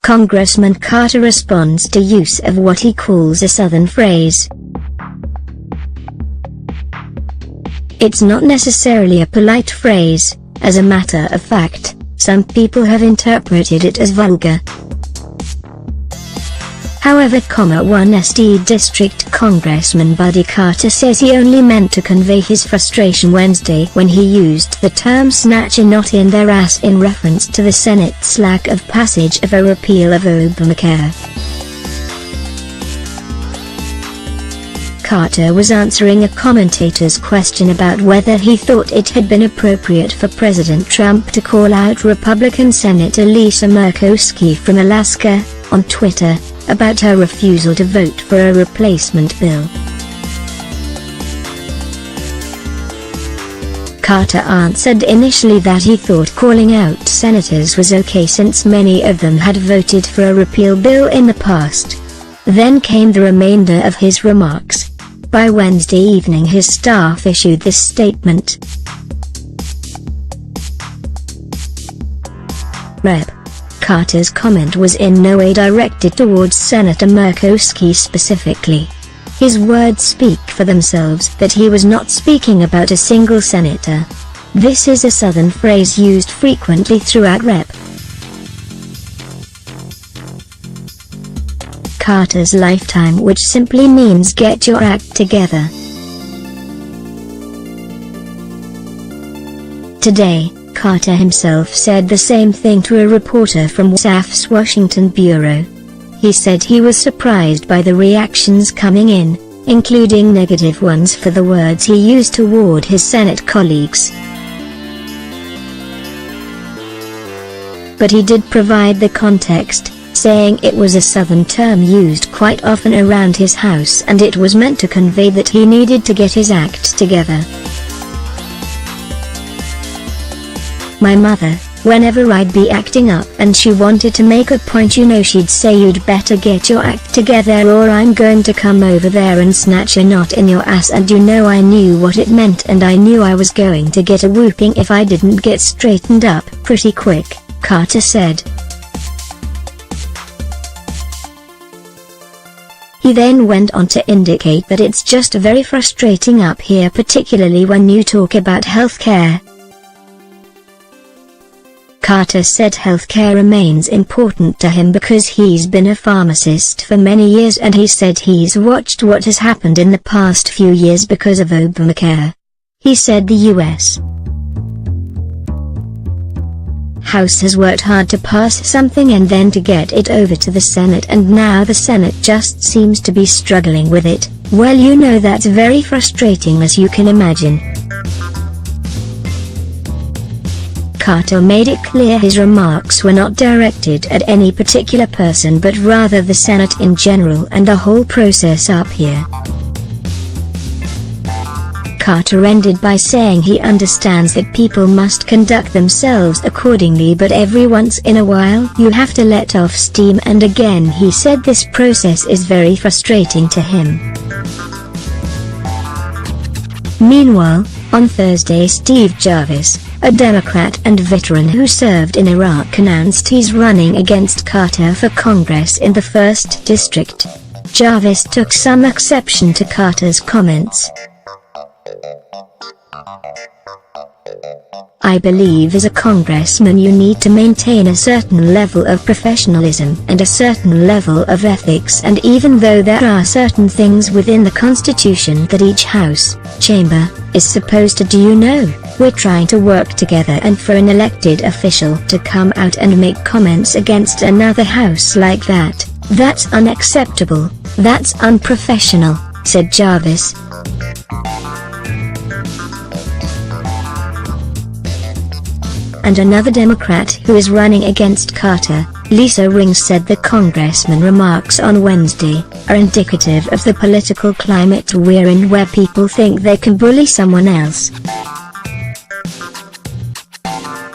Congressman Carter responds to use of what he calls a Southern phrase. It's not necessarily a polite phrase. As a matter of fact, some people have interpreted it as vulgar. However, 1st District Congressman Buddy Carter says he only meant to convey his frustration Wednesday when he used the term snatch and not in their ass in reference to the Senate's lack of passage of a repeal of Obamacare. Carter was answering a commentator's question about whether he thought it had been appropriate for President Trump to call out Republican Senator Lisa Murkowski from Alaska, on Twitter, about her refusal to vote for a replacement bill. Carter answered initially that he thought calling out senators was okay since many of them had voted for a repeal bill in the past. Then came the remainder of his remarks. By Wednesday evening his staff issued this statement. Rep. Carter's comment was in no way directed towards Senator Murkowski specifically. His words speak for themselves that he was not speaking about a single senator. This is a Southern phrase used frequently throughout Rep. Carter's lifetime, which simply means get your act together. Today, Carter himself said the same thing to a reporter from WASF's Washington bureau. He said he was surprised by the reactions coming in, including negative ones for the words he used toward his Senate colleagues. But he did provide the context, saying it was a Southern term used quite often around his house and it was meant to convey that he needed to get his act together. My mother, whenever I'd be acting up and she wanted to make a point, she'd say you'd better get your act together or I'm going to come over there and snatch a knot in your ass, and I knew what it meant and I knew I was going to get a whooping if I didn't get straightened up pretty quick, Carter said. He then went on to indicate that it's just very frustrating up here, particularly when you talk about health care. Carter said healthcare remains important to him because he's been a pharmacist for many years, and he said he's watched what has happened in the past few years because of Obamacare. He said the U.S. House has worked hard to pass something and then to get it over to the Senate, and now the Senate just seems to be struggling with it. Well, that's very frustrating, as you can imagine. Carter made it clear his remarks were not directed at any particular person but rather the Senate in general and the whole process up here. Carter ended by saying he understands that people must conduct themselves accordingly, but every once in a while you have to let off steam, and again he said this process is very frustrating to him. Meanwhile, on Thursday, Steve Jarvis, a Democrat and veteran who served in Iraq, announced he's running against Carter for Congress in the 1st District. Jarvis took some exception to Carter's comments. I believe as a congressman you need to maintain a certain level of professionalism and a certain level of ethics, and even though there are certain things within the Constitution that each House, chamber, is supposed to do, we're trying to work together, and for an elected official to come out and make comments against another House like that, that's unacceptable, that's unprofessional, said Jarvis. And another Democrat who is running against Carter, Lisa Rings, said the congressman's remarks on Wednesday are indicative of the political climate we're in, where people think they can bully someone else.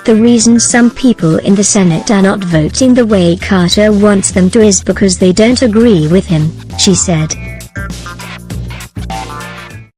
The reason some people in the Senate are not voting the way Carter wants them to is because they don't agree with him, she said.